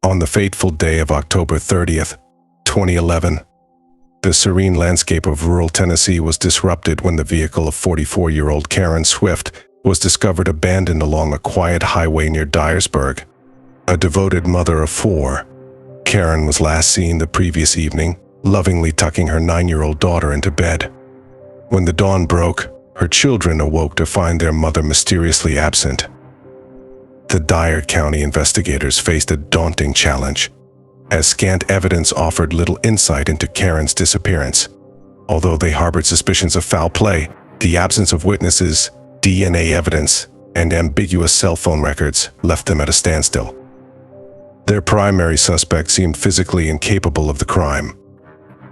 On the fateful day of October 30th, 2011, the serene landscape of rural Tennessee was disrupted when the vehicle of 44-year-old Karen Swift was discovered abandoned along a quiet highway near Dyersburg. A devoted mother of four, Karen was last seen the previous evening, lovingly tucking her 9-year-old daughter into bed. When the dawn broke, her children awoke to find their mother mysteriously absent. The Dyer County investigators faced a daunting challenge, as scant evidence offered little insight into Karen's disappearance. Although they harbored suspicions of foul play, the absence of witnesses, DNA evidence, and ambiguous cell phone records left them at a standstill. Their primary suspect seemed physically incapable of the crime.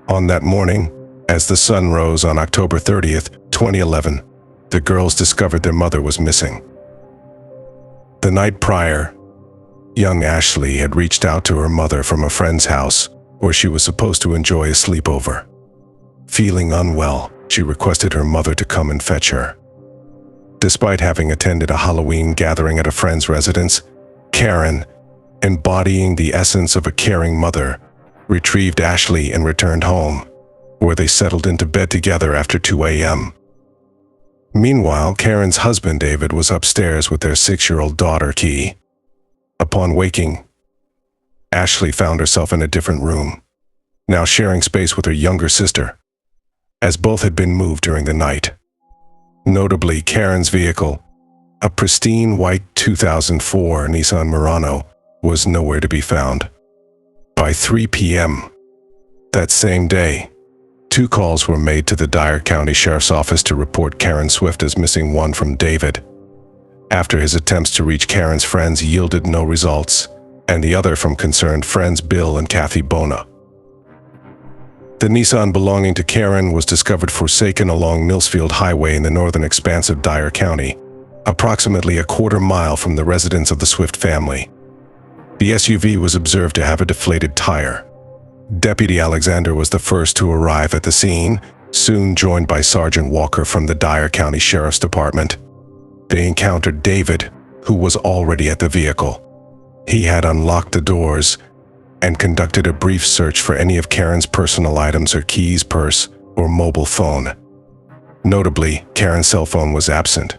On that morning, as the sun rose on October 30th, 2011, the girls discovered their mother was missing. The night prior, young Ashley had reached out to her mother from a friend's house where she was supposed to enjoy a sleepover. Feeling unwell, she requested her mother to come and fetch her. Despite having attended a Halloween gathering at a friend's residence, Karen, embodying the essence of a caring mother, retrieved Ashley and returned home, where they settled into bed together after 2 a.m. Meanwhile, Karen's husband David was upstairs with their 6-year-old daughter Key. Upon waking, Ashley found herself in a different room, now sharing space with her younger sister, as both had been moved during the night. Notably, Karen's vehicle, a pristine white 2004 Nissan Murano, was nowhere to be found. By 3 p.m. that same day, 2 calls were made to the Dyer County Sheriff's Office to report Karen Swift as missing, one from David, after his attempts to reach Karen's friends yielded no results, and the other from concerned friends Bill and Kathy Bona. The Nissan belonging to Karen was discovered forsaken along Millsfield Highway in the northern expanse of Dyer County, approximately a quarter mile from the residence of the Swift family. The SUV was observed to have a deflated tire. Deputy Alexander was the first to arrive at the scene, soon joined by Sergeant Walker from the Dyer County Sheriff's Department. They encountered David, who was already at the vehicle. He had unlocked the doors and conducted a brief search for any of Karen's personal items, her keys, purse, or mobile phone. Notably, Karen's cell phone was absent.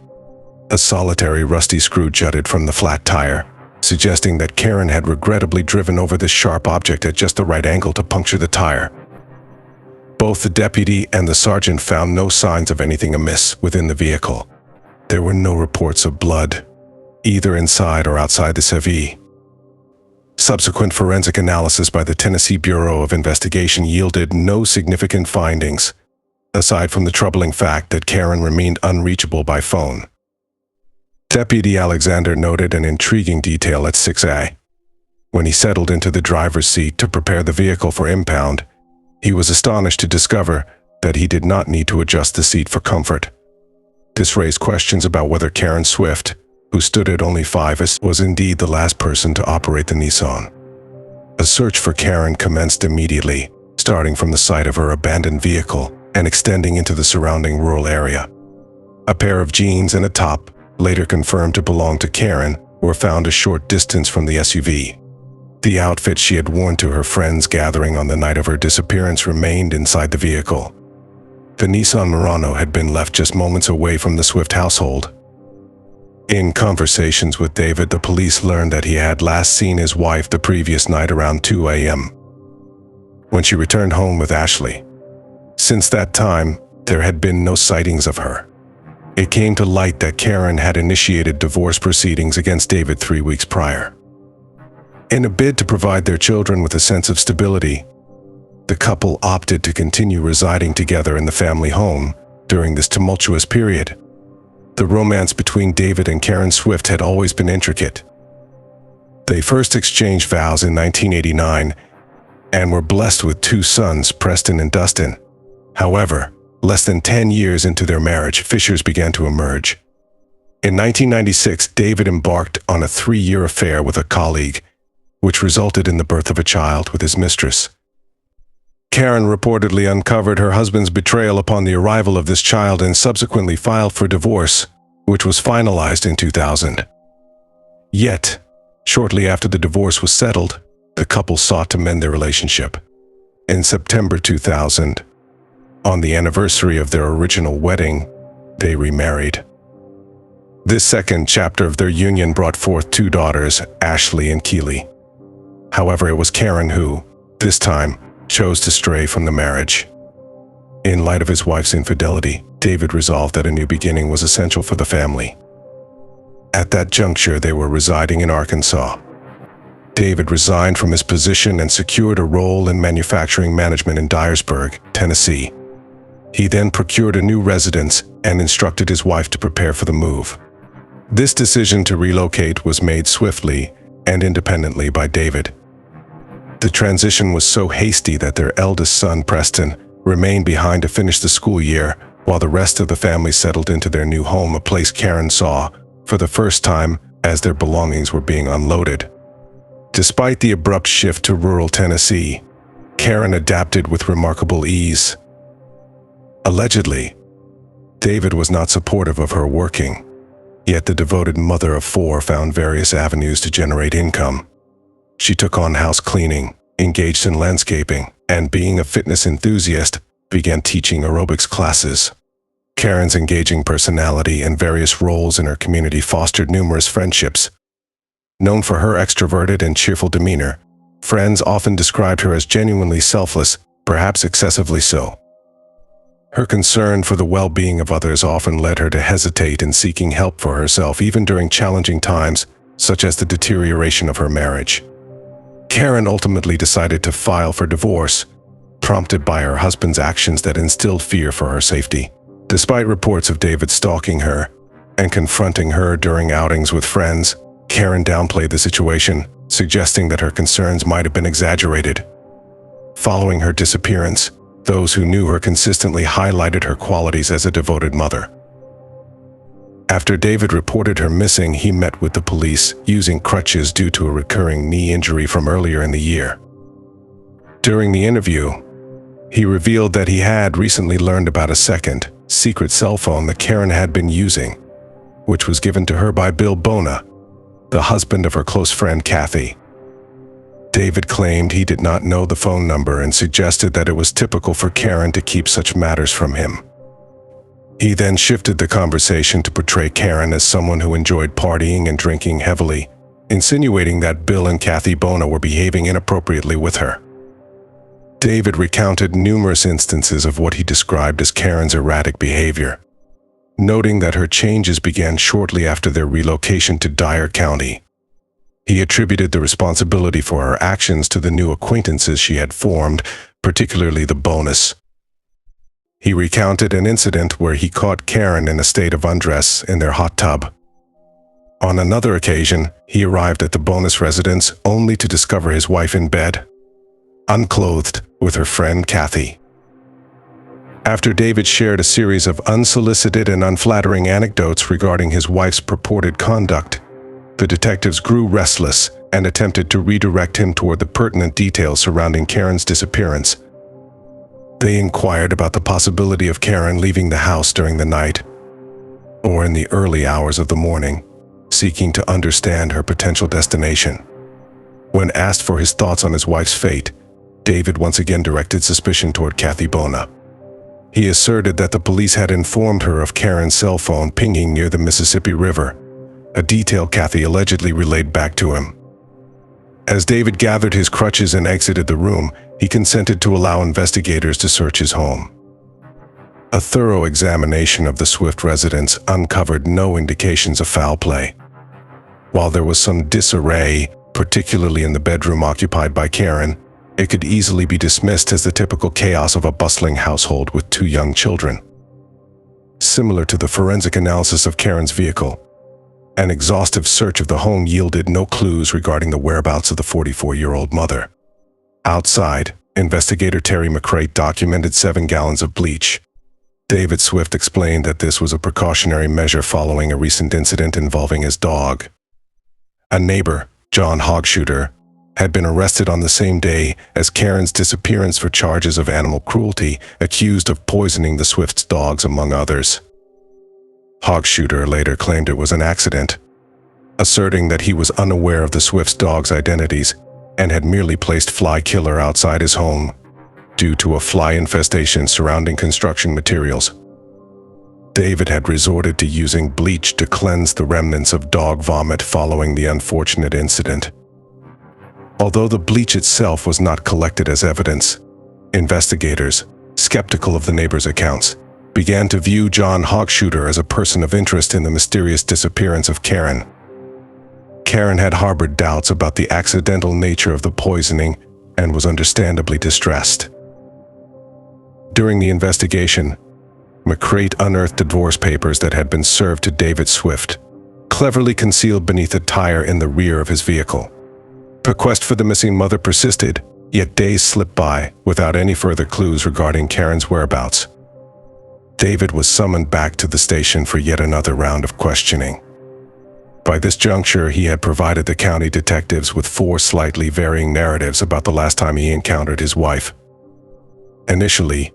A solitary rusty screw jutted from the flat tire, suggesting that Karen had regrettably driven over this sharp object at just the right angle to puncture the tire. Both the deputy and the sergeant found no signs of anything amiss within the vehicle. There were no reports of blood, either inside or outside the SUV. Subsequent forensic analysis by the Tennessee Bureau of Investigation yielded no significant findings, aside from the troubling fact that Karen remained unreachable by phone. Deputy Alexander noted an intriguing detail at 6A. When he settled into the driver's seat to prepare the vehicle for impound, he was astonished to discover that he did not need to adjust the seat for comfort. This raised questions about whether Karen Swift, who stood at only 5, was indeed the last person to operate the Nissan. A search for Karen commenced immediately, starting from the site of her abandoned vehicle and extending into the surrounding rural area. A pair of jeans and a top, later confirmed to belong to Karen, were found a short distance from the SUV. The outfit she had worn to her friend's gathering on the night of her disappearance remained inside the vehicle. The Nissan Murano had been left just moments away from the Swift household. In conversations with David, the police learned that he had last seen his wife the previous night around 2 a.m. when she returned home with Ashley. Since that time, there had been no sightings of her. It came to light that Karen had initiated divorce proceedings against David 3 weeks prior. In a bid to provide their children with a sense of stability, the couple opted to continue residing together in the family home during this tumultuous period. The romance between David and Karen Swift had always been intricate. They first exchanged vows in 1989 and were blessed with 2 sons, Preston and Dustin. However, less than 10 years into their marriage, fissures began to emerge. In 1996, David embarked on a 3-year affair with a colleague, which resulted in the birth of a child with his mistress. Karen reportedly uncovered her husband's betrayal upon the arrival of this child and subsequently filed for divorce, which was finalized in 2000. Yet, shortly after the divorce was settled, the couple sought to mend their relationship. In September 2000, on the anniversary of their original wedding, they remarried. This second chapter of their union brought forth two daughters, Ashley and Keely. However, it was Karen who, this time, chose to stray from the marriage. In light of his wife's infidelity, David resolved that a new beginning was essential for the family. At that juncture, they were residing in Arkansas. David resigned from his position and secured a role in manufacturing management in Dyersburg, Tennessee. He then procured a new residence and instructed his wife to prepare for the move. This decision to relocate was made swiftly and independently by David. The transition was so hasty that their eldest son, Preston, remained behind to finish the school year, while the rest of the family settled into their new home, a place Karen saw for the first time as their belongings were being unloaded. Despite the abrupt shift to rural Tennessee, Karen adapted with remarkable ease. Allegedly, David was not supportive of her working, yet the devoted mother of four found various avenues to generate income. She took on house cleaning, engaged in landscaping, and being a fitness enthusiast, began teaching aerobics classes. Karen's engaging personality and various roles in her community fostered numerous friendships. Known for her extroverted and cheerful demeanor, friends often described her as genuinely selfless, perhaps excessively so. Her concern for the well-being of others often led her to hesitate in seeking help for herself, even during challenging times, such as the deterioration of her marriage. Karen ultimately decided to file for divorce, prompted by her husband's actions that instilled fear for her safety. Despite reports of David stalking her and confronting her during outings with friends, Karen downplayed the situation, suggesting that her concerns might have been exaggerated. Following her disappearance, those who knew her consistently highlighted her qualities as a devoted mother. After David reported her missing, he met with the police using crutches due to a recurring knee injury from earlier in the year. During the interview, he revealed that he had recently learned about a second, secret cell phone that Karen had been using, which was given to her by Bill Bona, the husband of her close friend Kathy. David claimed he did not know the phone number and suggested that it was typical for Karen to keep such matters from him. He then shifted the conversation to portray Karen as someone who enjoyed partying and drinking heavily, insinuating that Bill and Kathy Bona were behaving inappropriately with her. David recounted numerous instances of what he described as Karen's erratic behavior, noting that her changes began shortly after their relocation to Dyer County. He attributed the responsibility for her actions to the new acquaintances she had formed, particularly the Bonus. He recounted an incident where he caught Karen in a state of undress in their hot tub. On another occasion, he arrived at the Bonus residence only to discover his wife in bed, unclothed, with her friend Kathy. After David shared a series of unsolicited and unflattering anecdotes regarding his wife's purported conduct, the detectives grew restless and attempted to redirect him toward the pertinent details surrounding Karen's disappearance. They inquired about the possibility of Karen leaving the house during the night or in the early hours of the morning, seeking to understand her potential destination. When asked for his thoughts on his wife's fate, David once again directed suspicion toward Kathy Bona. He asserted that the police had informed her of Karen's cell phone pinging near the Mississippi River, a detail Kathy allegedly relayed back to him. As David gathered his crutches and exited the room, he consented to allow investigators to search his home. A thorough examination of the Swift residence uncovered no indications of foul play. While there was some disarray, particularly in the bedroom occupied by Karen, it could easily be dismissed as the typical chaos of a bustling household with two young children. Similar to the forensic analysis of Karen's vehicle, an exhaustive search of the home yielded no clues regarding the whereabouts of the 44-year-old mother. Outside, investigator Terry McCrate documented 7 gallons of bleach. David Swift explained that this was a precautionary measure following a recent incident involving his dog. A neighbor, John Hogshooter, had been arrested on the same day as Karen's disappearance for charges of animal cruelty, accused of poisoning the Swift's dogs, among others. Hogshooter later claimed it was an accident, asserting that he was unaware of the Swift's dogs' identities and had merely placed fly killer outside his home due to a fly infestation surrounding construction materials. David had resorted to using bleach to cleanse the remnants of dog vomit following the unfortunate incident. Although the bleach itself was not collected as evidence, investigators, skeptical of the neighbors' accounts, began to view John Hogshuter as a person of interest in the mysterious disappearance of Karen. Karen had harbored doubts about the accidental nature of the poisoning and was understandably distressed. During the investigation, McCrate unearthed divorce papers that had been served to David Swift, cleverly concealed beneath a tire in the rear of his vehicle. The quest for the missing mother persisted, yet days slipped by without any further clues regarding Karen's whereabouts. David was summoned back to the station for yet another round of questioning. By this juncture, he had provided the county detectives with 4 slightly varying narratives about the last time he encountered his wife. Initially,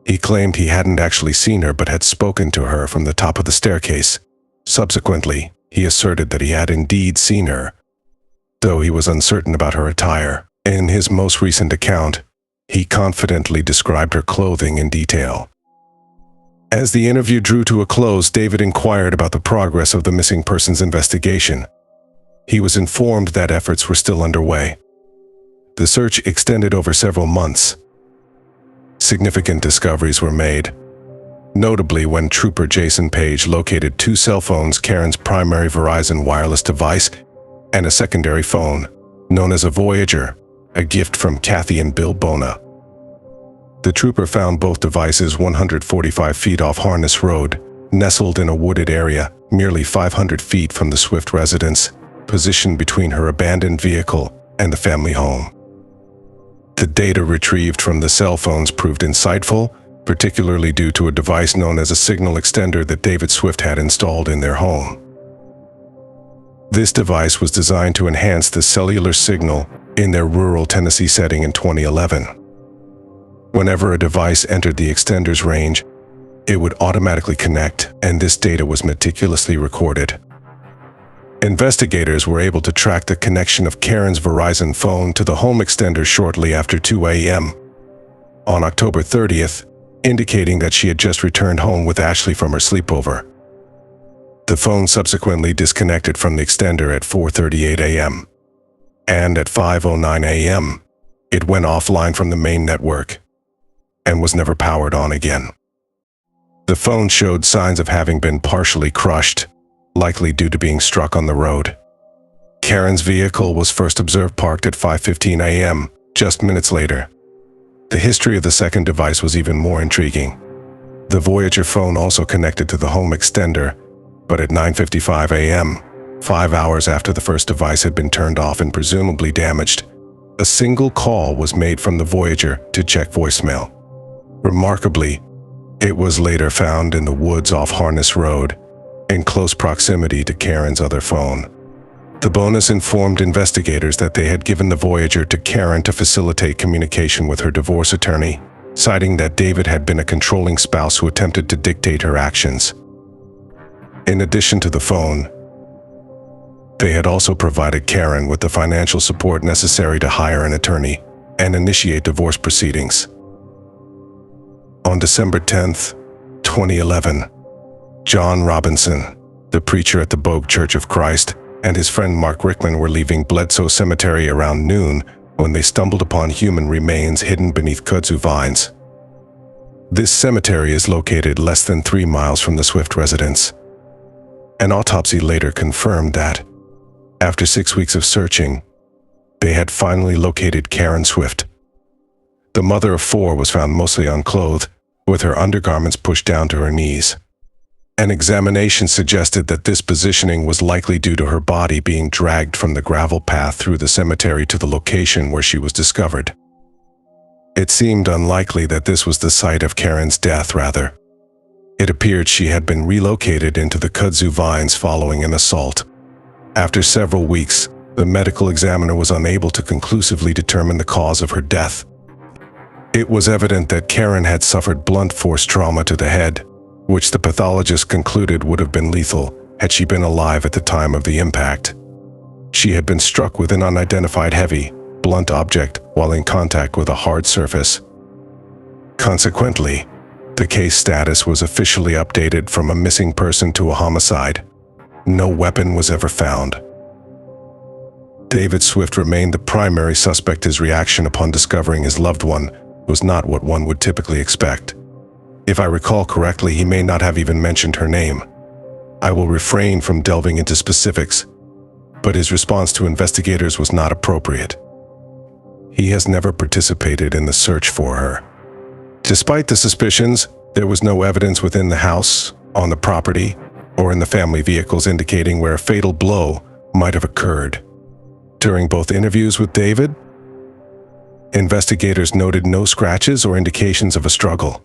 he claimed he hadn't actually seen her but had spoken to her from the top of the staircase. Subsequently, he asserted that he had indeed seen her, though he was uncertain about her attire. In his most recent account, he confidently described her clothing in detail. As the interview drew to a close, David inquired about the progress of the missing persons investigation. He was informed that efforts were still underway. The search extended over several months. Significant discoveries were made, notably when Trooper Jason Page located 2 cell phones, Karen's primary Verizon wireless device, and a secondary phone, known as a Voyager, a gift from Kathy and Bill Bona. The trooper found both devices 145 feet off Harness Road, nestled in a wooded area, merely 500 feet from the Swift residence, positioned between her abandoned vehicle and the family home. The data retrieved from the cell phones proved insightful, particularly due to a device known as a signal extender that David Swift had installed in their home. This device was designed to enhance the cellular signal in their rural Tennessee setting in 2011. Whenever a device entered the extender's range, it would automatically connect, and this data was meticulously recorded. Investigators were able to track the connection of Karen's Verizon phone to the home extender shortly after 2 a.m. on October 30th, indicating that she had just returned home with Ashley from her sleepover. The phone subsequently disconnected from the extender at 4:38 a.m. and at 5:09 a.m. it went offline from the main network and was never powered on again. The phone showed signs of having been partially crushed, likely due to being struck on the road. Karen's vehicle was first observed parked at 5:15 a.m., just minutes later. The history of the second device was even more intriguing. The Voyager phone also connected to the home extender, but at 9:55 a.m., 5 hours after the first device had been turned off and presumably damaged, a single call was made from the Voyager to check voicemail. Remarkably, it was later found in the woods off Harness Road, in close proximity to Karen's other phone. The bonus informed investigators that they had given the Voyager to Karen to facilitate communication with her divorce attorney, citing that David had been a controlling spouse who attempted to dictate her actions. In addition to the phone, they had also provided Karen with the financial support necessary to hire an attorney and initiate divorce proceedings. On December 10th, 2011, John Robinson, the preacher at the Bogue Church of Christ, and his friend Mark Rickman were leaving Bledsoe Cemetery around noon when they stumbled upon human remains hidden beneath kudzu vines. This cemetery is located less than 3 miles from the Swift residence. An autopsy later confirmed that, after 6 weeks of searching, they had finally located Karen Swift. The mother of 4 was found mostly unclothed, with her undergarments pushed down to her knees. An examination suggested that this positioning was likely due to her body being dragged from the gravel path through the cemetery to the location where she was discovered. It seemed unlikely that this was the site of Karen's death, rather. It appeared she had been relocated into the kudzu vines following an assault. After several weeks, the medical examiner was unable to conclusively determine the cause of her death. It was evident that Karen had suffered blunt force trauma to the head, which the pathologist concluded would have been lethal had she been alive at the time of the impact. She had been struck with an unidentified heavy, blunt object while in contact with a hard surface. Consequently, the case status was officially updated from a missing person to a homicide. No weapon was ever found. David Swift remained the primary suspect. His reaction upon discovering his loved one was not what one would typically expect. If I recall correctly, he may not have even mentioned her name. I will refrain from delving into specifics, but his response to investigators was not appropriate. He has never participated in the search for her. Despite the suspicions, there was no evidence within the house, on the property, or in the family vehicles indicating where a fatal blow might have occurred. During both interviews with David, investigators noted no scratches or indications of a struggle.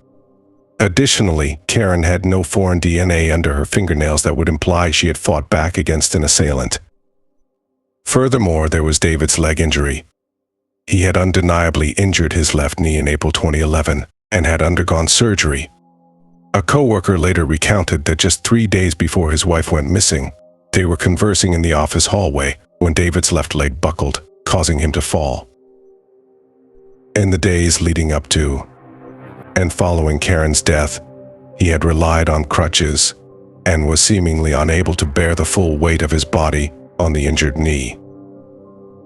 Additionally, Karen had no foreign DNA under her fingernails that would imply she had fought back against an assailant. Furthermore, there was David's leg injury. He had undeniably injured his left knee in April 2011 and had undergone surgery. A coworker later recounted that just 3 days before his wife went missing, they were conversing in the office hallway when David's left leg buckled, causing him to fall. In the days leading up to and following Karen's death, he had relied on crutches and was seemingly unable to bear the full weight of his body on the injured knee.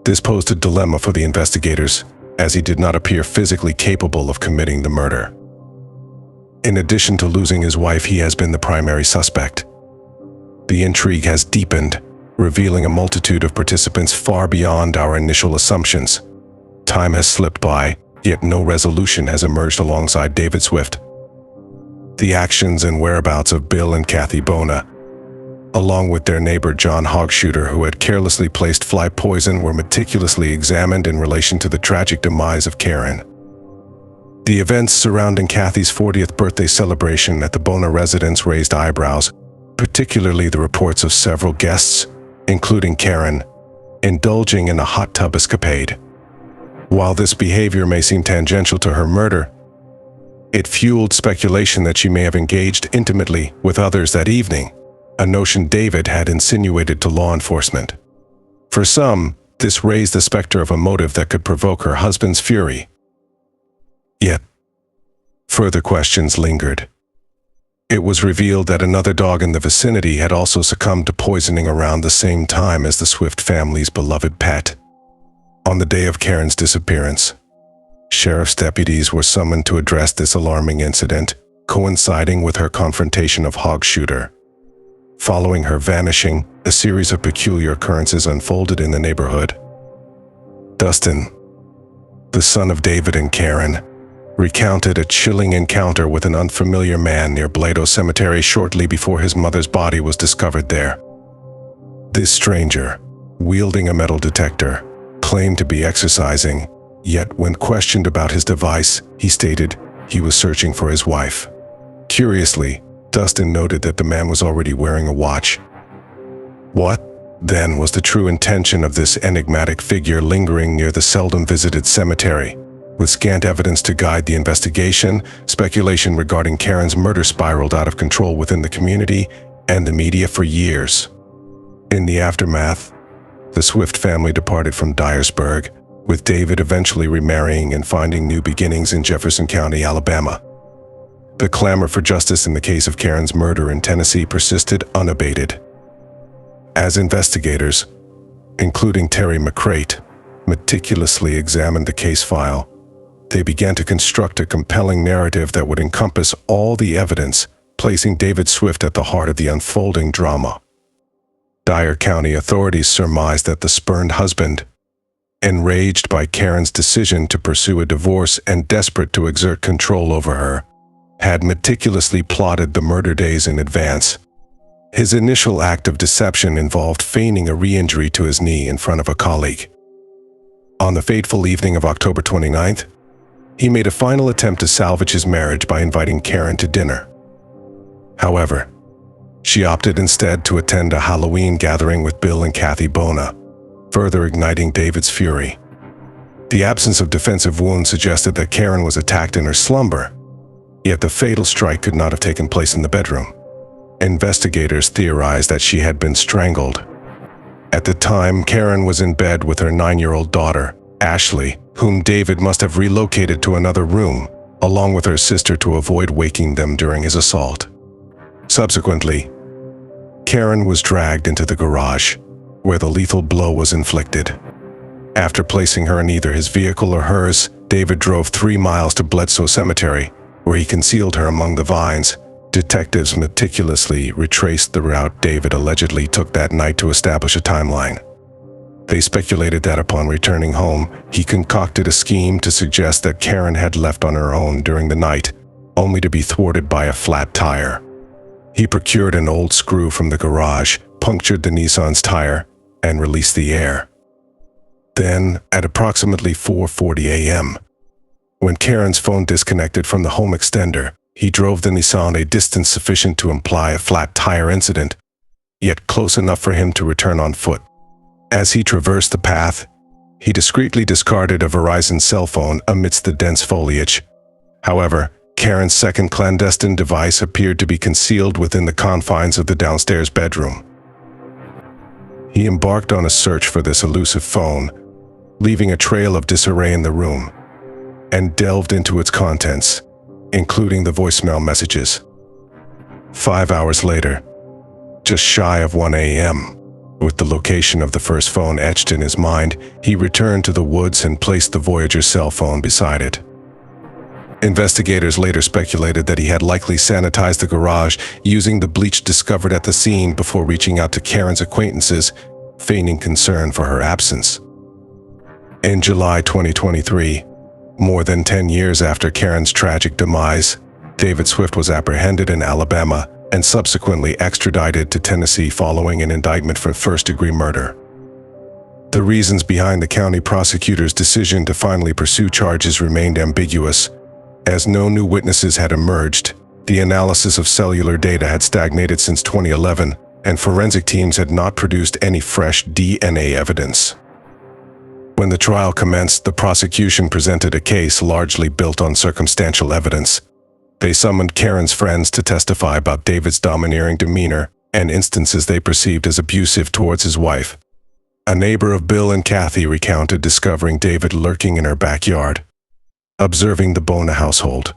This posed a dilemma for the investigators, as he did not appear physically capable of committing the murder. In addition to losing his wife, he has been the primary suspect. The intrigue has deepened, revealing a multitude of participants far beyond our initial assumptions. Time has slipped by, yet no resolution has emerged alongside David Swift. The actions and whereabouts of Bill and Kathy Bona, along with their neighbor John Hogsshooter, who had carelessly placed fly poison, were meticulously examined in relation to the tragic demise of Karen. The events surrounding Kathy's 40th birthday celebration at the Bona residence raised eyebrows, particularly the reports of several guests, including Karen, indulging in a hot tub escapade. While this behavior may seem tangential to her murder, it fueled speculation that she may have engaged intimately with others that evening, a notion David had insinuated to law enforcement. For some, this raised the specter of a motive that could provoke her husband's fury. Yet, further questions lingered. It was revealed that another dog in the vicinity had also succumbed to poisoning around the same time as the Swift family's beloved pet. On the day of Karen's disappearance, sheriff's deputies were summoned to address this alarming incident, coinciding with her confrontation of Hogsshooter. Following her vanishing, a series of peculiar occurrences unfolded in the neighborhood. Dustin, the son of David and Karen, recounted a chilling encounter with an unfamiliar man near Blado Cemetery shortly before his mother's body was discovered there. This stranger, wielding a metal detector, claimed to be exercising, yet when questioned about his device, he stated he was searching for his wife. Curiously, Dustin noted that the man was already wearing a watch. What, then, was the true intention of this enigmatic figure lingering near the seldom visited cemetery? With scant evidence to guide the investigation, speculation regarding Karen's murder spiraled out of control within the community and the media for years. In the aftermath, the Swift family departed from Dyersburg, with David eventually remarrying and finding new beginnings in Jefferson County, Alabama. The clamor for justice in the case of Karen's murder in Tennessee persisted unabated. As investigators, including Terry McCrate, meticulously examined the case file, they began to construct a compelling narrative that would encompass all the evidence, placing David Swift at the heart of the unfolding drama. Dyer County authorities surmised that the spurned husband, enraged by Karen's decision to pursue a divorce and desperate to exert control over her, had meticulously plotted the murder days in advance. His initial act of deception involved feigning a re-injury to his knee in front of a colleague. On the fateful evening of October 29th, he made a final attempt to salvage his marriage by inviting Karen to dinner. However, she opted instead to attend a Halloween gathering with Bill and Kathy Bona, further igniting David's fury. The absence of defensive wounds suggested that Karen was attacked in her slumber, yet the fatal strike could not have taken place in the bedroom. Investigators theorized that she had been strangled. At the time, Karen was in bed with her 9-year-old daughter, Ashley, whom David must have relocated to another room, along with her sister to avoid waking them during his assault. Subsequently, Karen was dragged into the garage, where the lethal blow was inflicted. After placing her in either his vehicle or hers, David drove 3 miles to Bledsoe Cemetery, where he concealed her among the vines. Detectives meticulously retraced the route David allegedly took that night to establish a timeline. They speculated that upon returning home, he concocted a scheme to suggest that Karen had left on her own during the night, only to be thwarted by a flat tire. He procured an old screw from the garage, punctured the Nissan's tire, and released the air. Then, at approximately 4:40 a.m., when Karen's phone disconnected from the home extender, he drove the Nissan a distance sufficient to imply a flat tire incident, yet close enough for him to return on foot. As he traversed the path, he discreetly discarded a Verizon cell phone amidst the dense foliage. However, Karen's second clandestine device appeared to be concealed within the confines of the downstairs bedroom. He embarked on a search for this elusive phone, leaving a trail of disarray in the room, and delved into its contents, including the voicemail messages. 5 hours later, just shy of 1 a.m., with the location of the first phone etched in his mind, he returned to the woods and placed the Voyager cell phone beside it. Investigators later speculated that he had likely sanitized the garage using the bleach discovered at the scene before reaching out to Karen's acquaintances, feigning concern for her absence. In July 2023, more than 10 years after Karen's tragic demise, David Swift was apprehended in Alabama and subsequently extradited to Tennessee following an indictment for first-degree murder. The reasons behind the county prosecutor's decision to finally pursue charges remained ambiguous. As no new witnesses had emerged, the analysis of cellular data had stagnated since 2011, and forensic teams had not produced any fresh DNA evidence. When the trial commenced, the prosecution presented a case largely built on circumstantial evidence. They summoned Karen's friends to testify about David's domineering demeanor and instances they perceived as abusive towards his wife. A neighbor of Bill and Kathy recounted discovering David lurking in her backyard, observing the Bona household.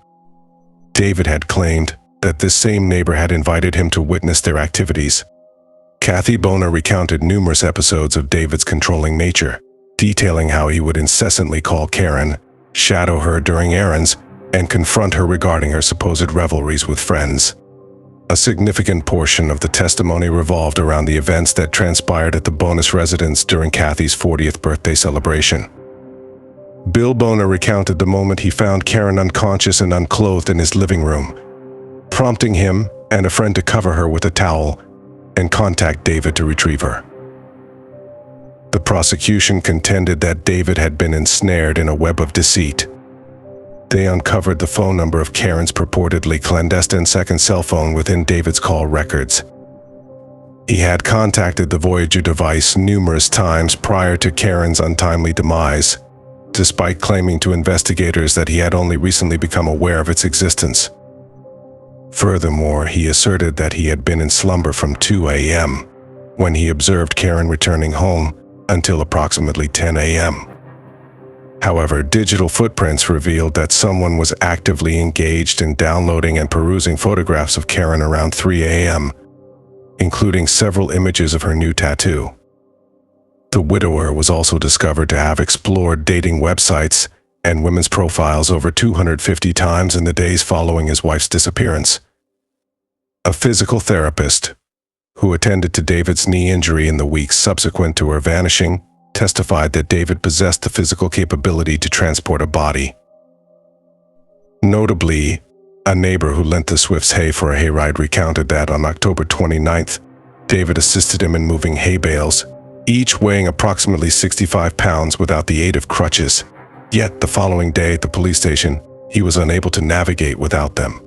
David had claimed that this same neighbor had invited him to witness their activities. Kathy Bona recounted numerous episodes of David's controlling nature, detailing how he would incessantly call Karen, shadow her during errands, and confront her regarding her supposed revelries with friends. A significant portion of the testimony revolved around the events that transpired at the Bona's residence during Kathy's 40th birthday celebration. Bill Bona recounted the moment he found Karen unconscious and unclothed in his living room, prompting him and a friend to cover her with a towel and contact David to retrieve her. The prosecution contended that David had been ensnared in a web of deceit. They uncovered the phone number of Karen's purportedly clandestine second cell phone within David's call records. He had contacted the Voyager device numerous times prior to Karen's untimely demise, despite claiming to investigators that he had only recently become aware of its existence. Furthermore, he asserted that he had been in slumber from 2 a.m., when he observed Karen returning home, until approximately 10 a.m. However, digital footprints revealed that someone was actively engaged in downloading and perusing photographs of Karen around 3 a.m., including several images of her new tattoo. The widower was also discovered to have explored dating websites and women's profiles over 250 times in the days following his wife's disappearance. A physical therapist, who attended to David's knee injury in the weeks subsequent to her vanishing, testified that David possessed the physical capability to transport a body. Notably, a neighbor who lent the Swifts hay for a hayride recounted that on October 29th, David assisted him in moving hay bales, each weighing approximately 65 pounds without the aid of crutches. Yet the following day at the police station, he was unable to navigate without them.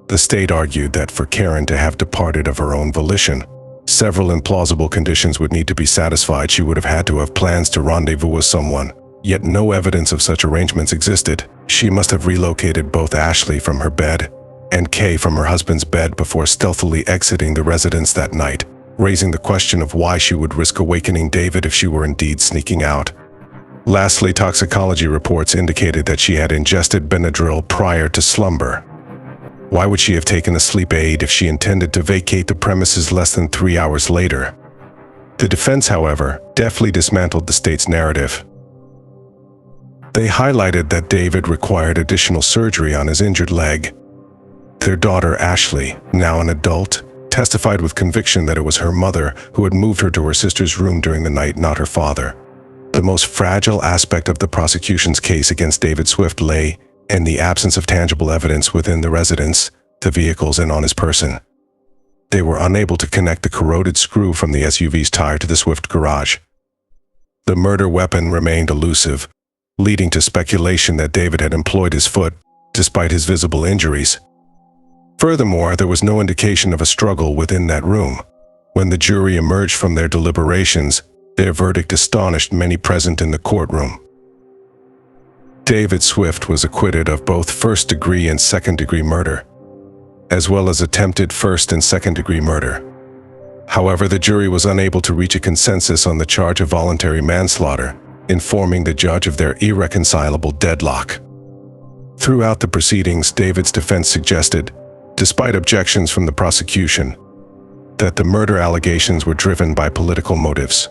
The state argued that for Karen to have departed of her own volition, several implausible conditions would need to be satisfied. She would have had to have plans to rendezvous with someone, yet no evidence of such arrangements existed. She must have relocated both Ashley from her bed and Kay from her husband's bed before stealthily exiting the residence that night, raising the question of why she would risk awakening David if she were indeed sneaking out. Lastly, toxicology reports indicated that she had ingested Benadryl prior to slumber. Why would she have taken a sleep aid if she intended to vacate the premises less than 3 hours later? The defense, however, deftly dismantled the state's narrative. They highlighted that David required additional surgery on his injured leg. Their daughter, Ashley, now an adult, testified with conviction that it was her mother who had moved her to her sister's room during the night, not her father. The most fragile aspect of the prosecution's case against David Swift lay in the absence of tangible evidence within the residence, the vehicles, and on his person. They were unable to connect the corroded screw from the SUV's tire to the Swift garage. The murder weapon remained elusive, leading to speculation that David had employed his foot, despite his visible injuries. Furthermore, there was no indication of a struggle within that room. When the jury emerged from their deliberations, their verdict astonished many present in the courtroom. David Swift was acquitted of both first-degree and second-degree murder, as well as attempted first- and second-degree murder. However, the jury was unable to reach a consensus on the charge of voluntary manslaughter, informing the judge of their irreconcilable deadlock. Throughout the proceedings, David's defense suggested, despite objections from the prosecution, that the murder allegations were driven by political motives.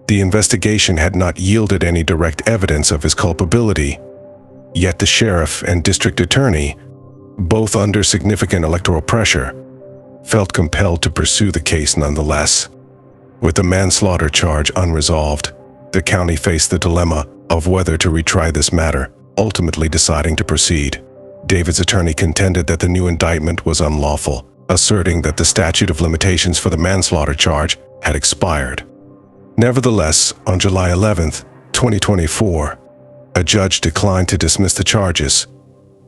The investigation had not yielded any direct evidence of his culpability, yet the sheriff and district attorney, both under significant electoral pressure, felt compelled to pursue the case nonetheless. With the manslaughter charge unresolved, the county faced the dilemma of whether to retry this matter, ultimately deciding to proceed. David's attorney contended that the new indictment was unlawful, asserting that the statute of limitations for the manslaughter charge had expired. Nevertheless, on July 11, 2024, a judge declined to dismiss the charges.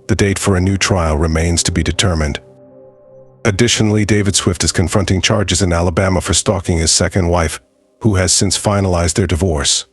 The date for a new trial remains to be determined. Additionally, David Swift is confronting charges in Alabama for stalking his second wife, who has since finalized their divorce.